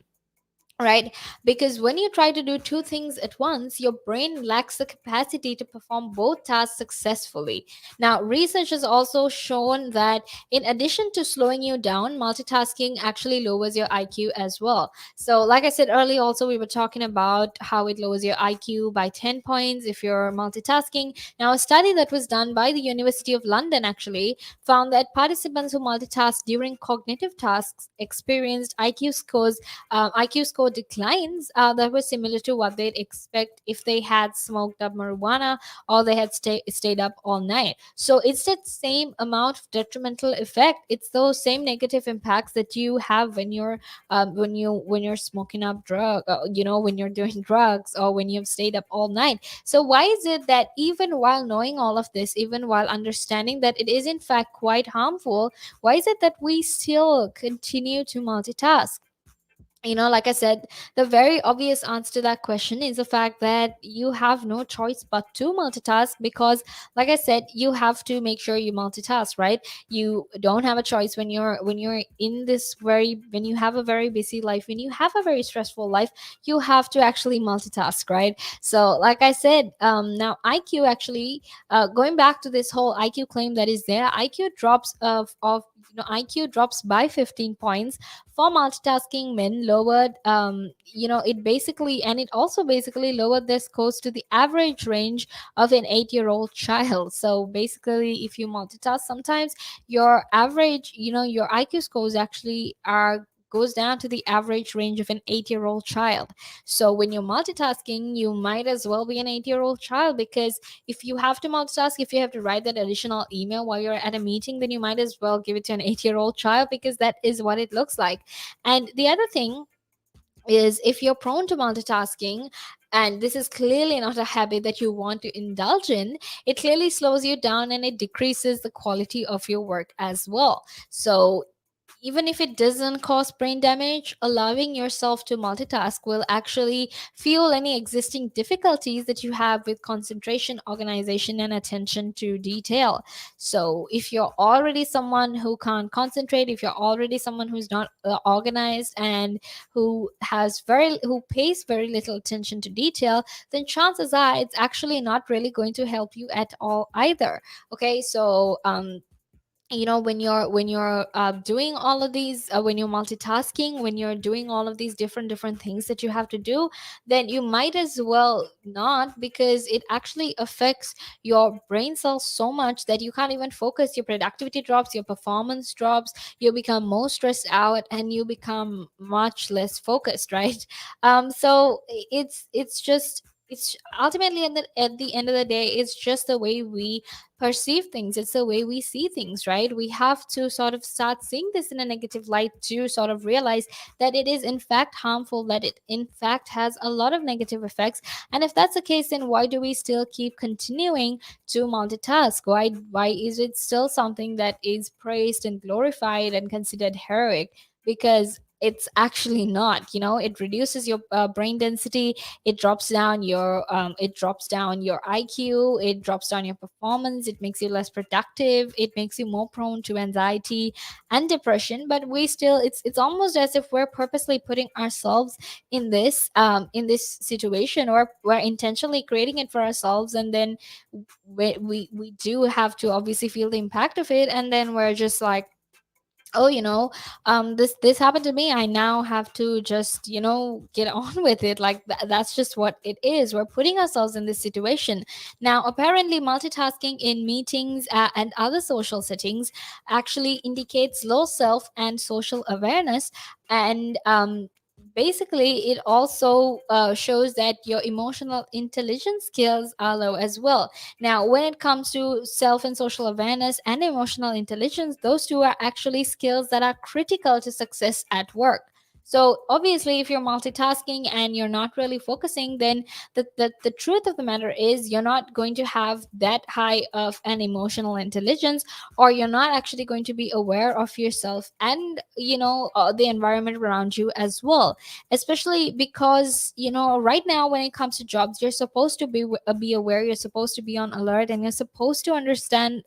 right? Because when you try to do two things at once, your brain lacks the capacity to perform both tasks successfully. Now, research has also shown that in addition to slowing you down, multitasking actually lowers your IQ as well. So like I said earlier, also we were talking about how it lowers your IQ by 10 points if you're multitasking. Now, a study that was done by the University of London actually found that participants who multitasked during cognitive tasks experienced IQ score declines that were similar to what they'd expect if they had smoked up marijuana or they had stayed up all night. So it's that same amount of detrimental effect. It's those same negative impacts that you have when you're smoking up when you're doing drugs or when you've stayed up all night. So why is it that even while knowing all of this, even while understanding that it is in fact quite harmful, why is it that we still continue to multitask? Like I said, the very obvious answer to that question is the fact that you have no choice but to multitask because, like I said, you have to make sure you multitask, right? You don't have a choice when you're in this very when you have a very busy life, when you have a very stressful life, you have to actually multitask, right? So, like I said, now IQ actually, going back to this whole IQ claim that is there, IQ drops of IQ drops by 15 points for multitasking men lowered it basically, and it also basically lowered their scores to the average range of an 8-year-old child. So basically, if you multitask sometimes, your average, your IQ scores actually are goes down to the average range of an 8-year-old child. So when you're multitasking, you might as well be an 8-year-old child, because if you have to multitask, if you have to write that additional email while you're at a meeting, then you might as well give it to an 8-year-old child, because that is what it looks like. And the other thing is, if you're prone to multitasking, and this is clearly not a habit that you want to indulge in, it clearly slows you down and it decreases the quality of your work as well. So even if it doesn't cause brain damage, allowing yourself to multitask will actually fuel any existing difficulties that you have with concentration, organization, and attention to detail. So, if you're already someone who can't concentrate, if you're already someone who's not organized and who pays very little attention to detail, then chances are it's actually not really going to help you at all either. Okay, so when you're doing all of these, when you're multitasking, when you're doing all of these different things that you have to do, then you might as well not, because it actually affects your brain cells so much that you can't even focus. Your productivity drops, your performance drops, you become more stressed out, and you become much less focused, right? So it's just it's ultimately at the end of the day, it's just the way we perceive things, it's the way we see things, right? We have to sort of start seeing this in a negative light to sort of realize that it is in fact harmful, that it in fact has a lot of negative effects. And if that's the case, then why do we still keep continuing to multitask? Why is it still something that is praised and glorified and considered heroic? Because it's actually not. It reduces your brain density, it drops down your IQ, it drops down your performance, it makes you less productive, it makes you more prone to anxiety and depression. But we still, it's almost as if we're purposely putting ourselves in this situation, or we're intentionally creating it for ourselves, and then we do have to obviously feel the impact of it, and then we're just like, oh, this happened to me, I now have to just, get on with it. Like that's just what it is. We're putting ourselves in this situation. Now apparently multitasking in meetings and other social settings actually indicates low self and social awareness. And basically it also shows that your emotional intelligence skills are low as well. Now, when it comes to self and social awareness and emotional intelligence, those two are actually skills that are critical to success at work. So obviously, if you're multitasking and you're not really focusing, then the truth of the matter is you're not going to have that high of an emotional intelligence, or you're not actually going to be aware of yourself and, the environment around you as well. Especially because, right now when it comes to jobs, you're supposed to be aware, you're supposed to be on alert, and you're supposed to understand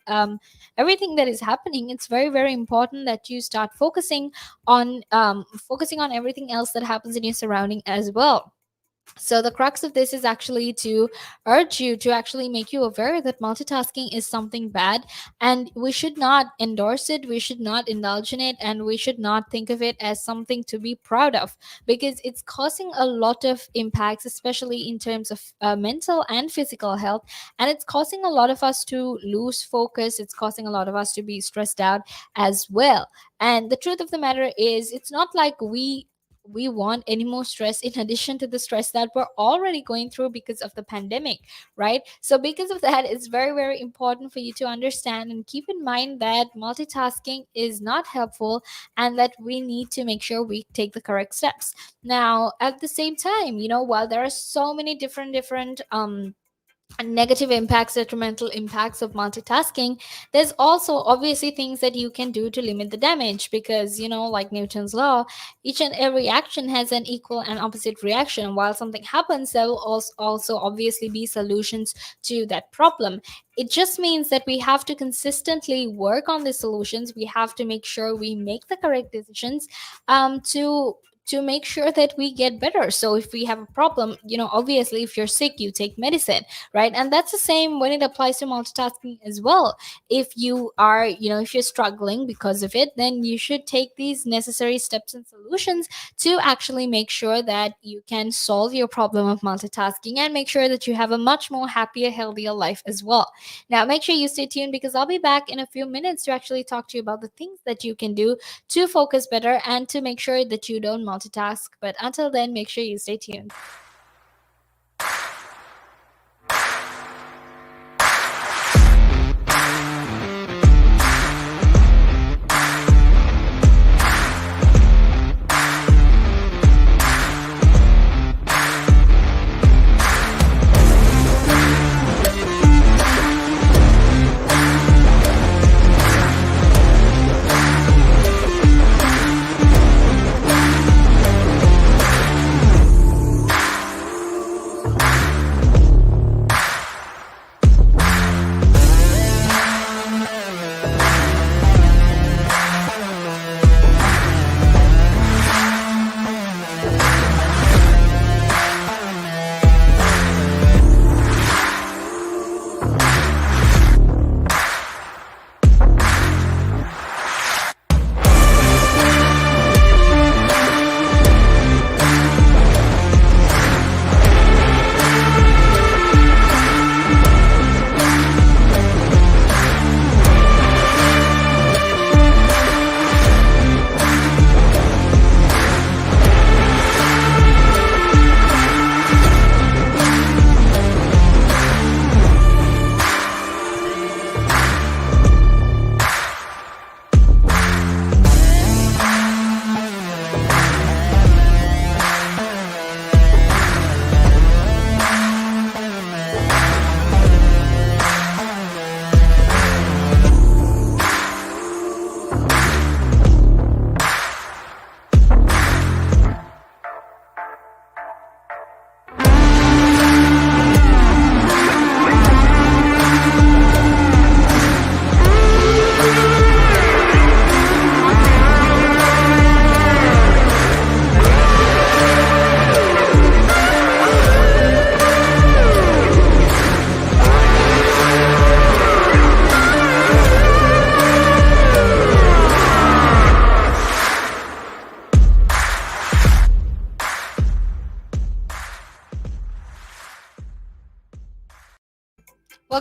everything that is happening. It's very very important that you start focusing on everything else that happens in your surrounding as well. So the crux of this is actually to urge you, to actually make you aware that multitasking is something bad, and we should not endorse it, we should not indulge in it, and we should not think of it as something to be proud of, because it's causing a lot of impacts, especially in terms of mental and physical health. And it's causing a lot of us to lose focus, it's causing a lot of us to be stressed out as well. And the truth of the matter is, it's not like we want any more stress in addition to the stress that we're already going through because of the pandemic, right? So because of that, it's very very important for you to understand and keep in mind that multitasking is not helpful, and that we need to make sure we take the correct steps. Now at the same time, while there are so many different negative impacts, detrimental impacts of multitasking, there's also obviously things that you can do to limit the damage, because like Newton's law, each and every action has an equal and opposite reaction. While something happens, there will also obviously be solutions to that problem. It just means that we have to consistently work on the solutions. We have to make sure we make the correct decisions to make sure that we get better. So if we have a problem, obviously if you're sick, you take medicine, right? And that's the same when it applies to multitasking as well. If you are, if you're struggling because of it, then you should take these necessary steps and solutions to actually make sure that you can solve your problem of multitasking, and make sure that you have a much more happier, healthier life as well. Now make sure you stay tuned, because I'll be back in a few minutes to actually talk to you about the things that you can do to focus better and to make sure that you don't multitask. But until then, make sure you stay tuned.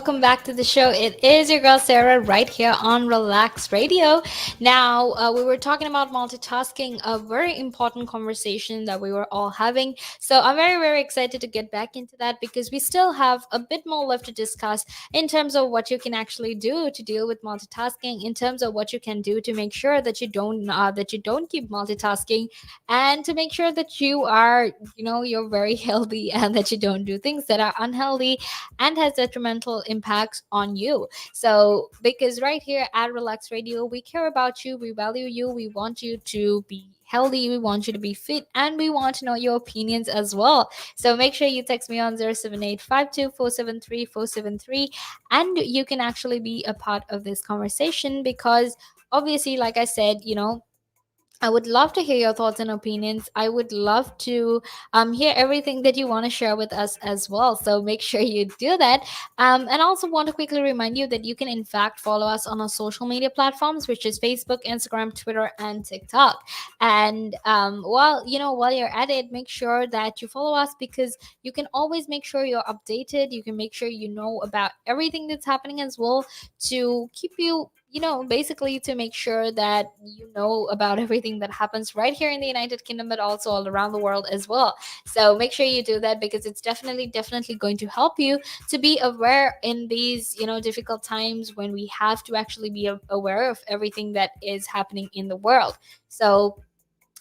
welcome back to the show. It is your girl Sarah right here on Relax Radio. Now, we were talking about multitasking, a very important conversation that we were all having. So, I'm very, very excited to get back into that because we still have a bit more left to discuss in terms of what you can actually do to deal with multitasking, in terms of what you can do to make sure that you don't keep multitasking, and to make sure that you are, you're very healthy and that you don't do things that are unhealthy and has detrimental impacts on you. So, because right here at Relax Radio, we care about you, we value you, we want you to be healthy, we want you to be fit, and we want to know your opinions as well. So make sure you text me on 07852473473, and you can actually be a part of this conversation because obviously, like I said, I would love to hear your thoughts and opinions. I would love to hear everything that you want to share with us as well. So make sure you do that. And also want to quickly remind you that you can in fact follow us on our social media platforms, which is Facebook, Instagram, Twitter, and TikTok. And while you're at it, make sure that you follow us because you can always make sure you're updated. You can make sure you know about everything that's happening as well to keep you basically to make sure that you know about everything that happens right here in the United Kingdom, but also all around the world as well. So make sure you do that because it's definitely going to help you to be aware in these, difficult times when we have to actually be aware of everything that is happening in the world. So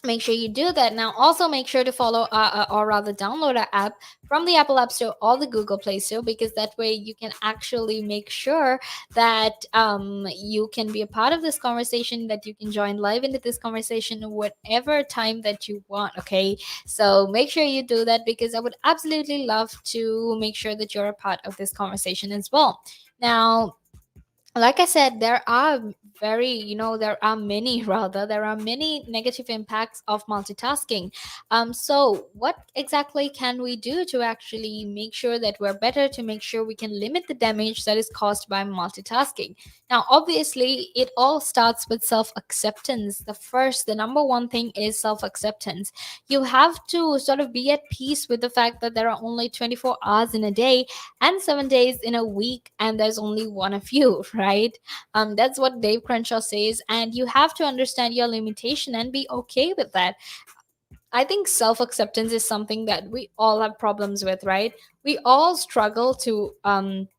make sure you do that. Now also make sure to follow or rather download our app from the Apple App Store or the Google Play Store, because that way you can actually make sure that you can be a part of this conversation, that you can join live into this conversation whatever time that you want. Okay, so make sure you do that because I would absolutely love to make sure that you're a part of this conversation as well. Now, like I said, there are many rather there are many negative impacts of multitasking. So what exactly can we do to actually make sure that we're better, to make sure we can limit the damage that is caused by multitasking? Now obviously it all starts with self-acceptance. The number one thing is self-acceptance. You have to sort of be at peace with the fact that there are only 24 hours in a day and 7 days in a week, and there's only one of you, right? That's what Dave Crenshaw says, and you have to understand your limitation and be okay with that. I think self acceptance is something that we all have problems with, right? We all struggle to accept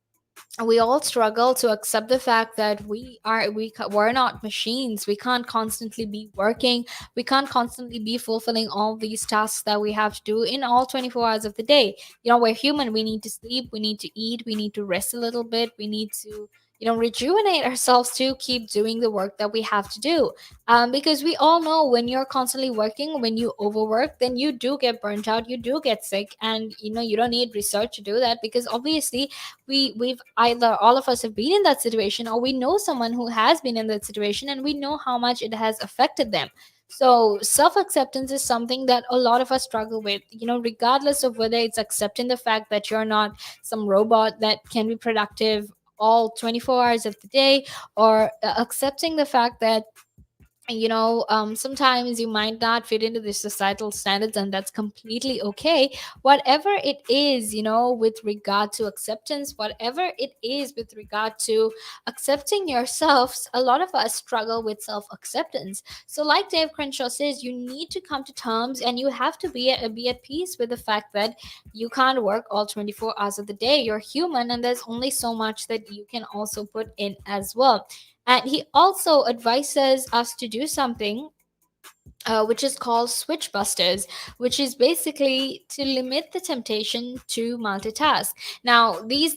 the fact that we're not machines. We can't constantly be working, we can't constantly be fulfilling all these tasks that we have to do in all 24 hours of the day. We're human, we need to sleep, we need to eat, we need to rest a little bit, we need to rejuvenate ourselves to keep doing the work that we have to do. Because we all know when you're constantly working, when you overwork, then you do get burnt out, you do get sick, and you don't need research to do that, because obviously we've either all of us have been in that situation, or we know someone who has been in that situation, and we know how much it has affected them. So self acceptance is something that a lot of us struggle with, regardless of whether it's accepting the fact that you're not some robot that can be productive all 24 hours of the day, or accepting the fact that sometimes you might not fit into the societal standards, and that's completely okay. Whatever it is, with regard to acceptance, whatever it is with regard to accepting yourselves, a lot of us struggle with self acceptance. So like Dave Crenshaw says, you need to come to terms, and you have to be at peace with the fact that you can't work all 24 hours of the day. You're human, and there's only so much that you can also put in as well. And he also advises us to do something which is called switch busters, which is basically to limit the temptation to multitask. Now, these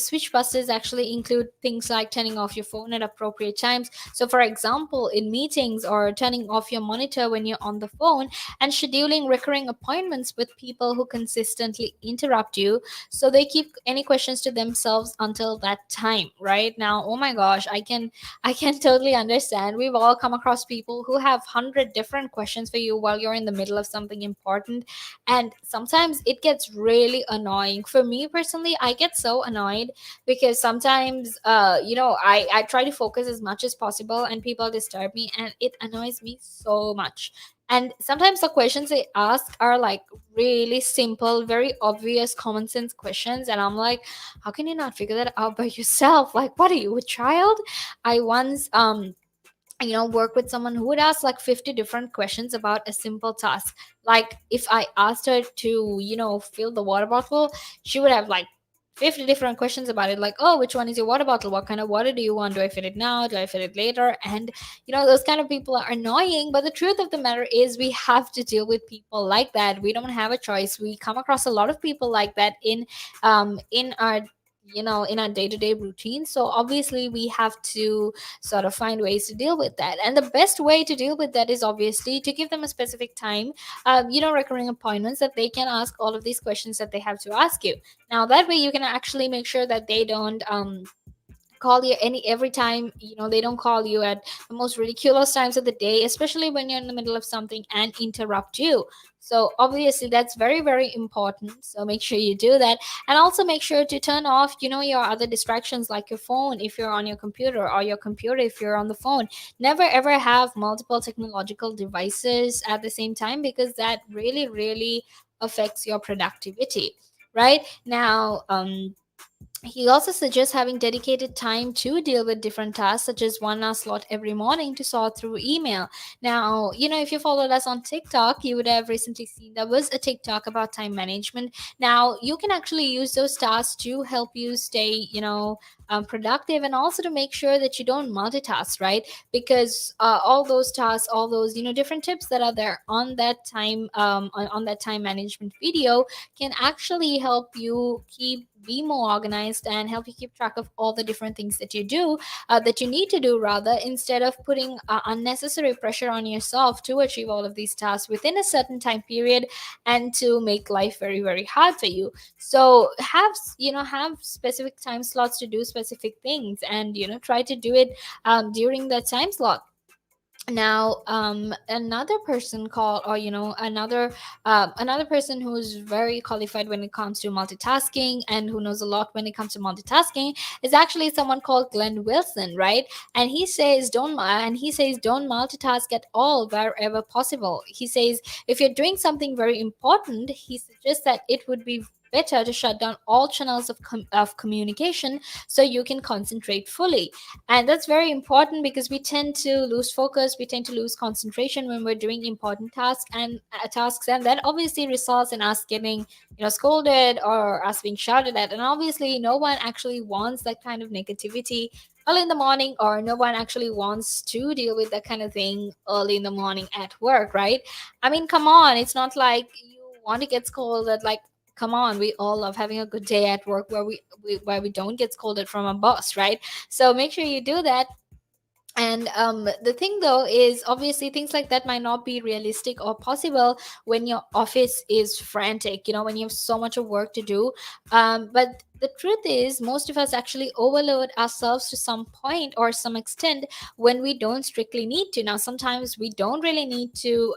switch busters actually include things like turning off your phone at appropriate times. So, for example, in meetings, or turning off your monitor when you're on the phone, and scheduling recurring appointments with people who consistently interrupt you, so they keep any questions to themselves until that time. Right now, oh my gosh, I can totally understand. We've all come across people who have 100 different questions for you while you're in the middle of something important. And sometimes it gets really annoying. For me personally, I get so annoyed because sometimes, I try to focus as much as possible and people disturb me, and it annoys me so much. And sometimes the questions they ask are like really simple, very obvious, common sense questions. And I'm like, how can you not figure that out by yourself? Like, what are you, a child? I once work with someone who would ask like 50 different questions about a simple task. Like if I asked her to fill the water bottle, she would have like 50 different questions about it, like, oh, which one is your water bottle, what kind of water do you want, do I fill it now, do I fill it later? And those kind of people are annoying, but the truth of the matter is we have to deal with people like that. We don't have a choice. We come across a lot of people like that in our in our day-to-day routine. So obviously we have to sort of find ways to deal with that. And the best way to deal with that is obviously to give them a specific time, recurring appointments that they can ask all of these questions that they have to ask you. Now, that way you can actually make sure that they don't call you every time. They don't call you at the most ridiculous times of the day, especially when you're in the middle of something, and interrupt you. So obviously that's very, very important, so make sure you do that. And also make sure to turn off your other distractions, like your phone if you're on your computer, or your computer if you're on the phone. Never ever have multiple technological devices at the same time, because that really, really affects your productivity. Right now, he also suggests having dedicated time to deal with different tasks, such as 1 hour slot every morning to sort through email. Now, if you followed us on TikTok, you would have recently seen there was a TikTok about time management. Now, you can actually use those tasks to help you stay, productive, and also to make sure that you don't multitask, right? Because all those tasks, all those, different tips that are there on that time, on that time management video, can actually help you be more organized and help you keep track of all the different things that you do, that you need to do, rather, instead of putting unnecessary pressure on yourself to achieve all of these tasks within a certain time period, and to make life very, very hard for you. So have specific time slots to do specific things, and try to do it during that time slot. Now, another person called, or another person who's very qualified when it comes to multitasking, and who knows a lot when it comes to multitasking, is actually someone called Glenn Wilson, right? And he says don't multitask at all wherever possible. He says if you're doing something very important, he suggests that it would be better to shut down all channels of communication, so you can concentrate fully. And that's very important, because we tend to lose focus, we tend to lose concentration when we're doing important tasks, and that obviously results in us getting scolded, or us being shouted at. And obviously no one actually wants that kind of negativity early in the morning, or no one actually wants to deal with that kind of thing early in the morning at work, right? I mean, come on, it's not like you want to get scolded. Like, come on, we all love having a good day at work, where we don't get scolded from a boss, right? So make sure you do that. And the thing though is, obviously things like that might not be realistic or possible when your office is frantic, when you have so much of work to do. But the truth is, most of us actually overload ourselves to some point or some extent when we don't strictly need to. Now, sometimes we don't really need to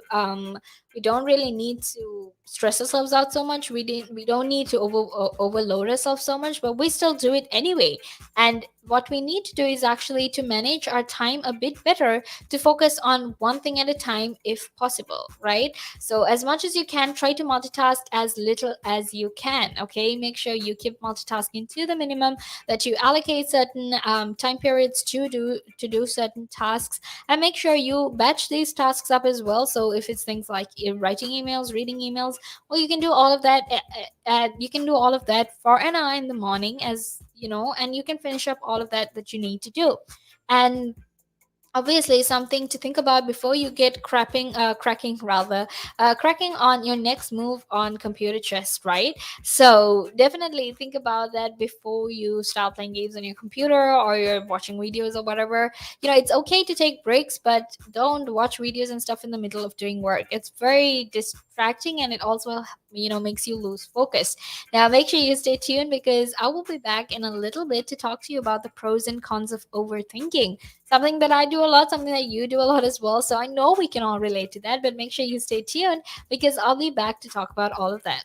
stress ourselves out so much. We don't need to overload ourselves so much, but we still do it anyway. And what we need to do is actually to manage our time a bit better, to focus on one thing at a time if possible, right? So as much as you can, try to multitask as little as you can. Okay, make sure you keep multitasking to the minimum, that you allocate certain time periods to do certain tasks, and make sure you batch these tasks up as well. So if it's things like writing emails, reading emails, well, you can do all of that. You can do all of that for an hour in the morning, as and you can finish up all of that you need to do. And obviously something to think about before you get cracking on your next move on computer chess, right? So definitely think about that before you start playing games on your computer, or you're watching videos or whatever. It's okay to take breaks, but don't watch videos and stuff in the middle of doing work. It's very distracting, and it also makes you lose focus. Now make sure you stay tuned, because I will be back in a little bit to talk to you about the pros and cons of overthinking, something that I do a lot, something that you do a lot as well. So I know we can all relate to that, but make sure you stay tuned, because I'll be back to talk about all of that.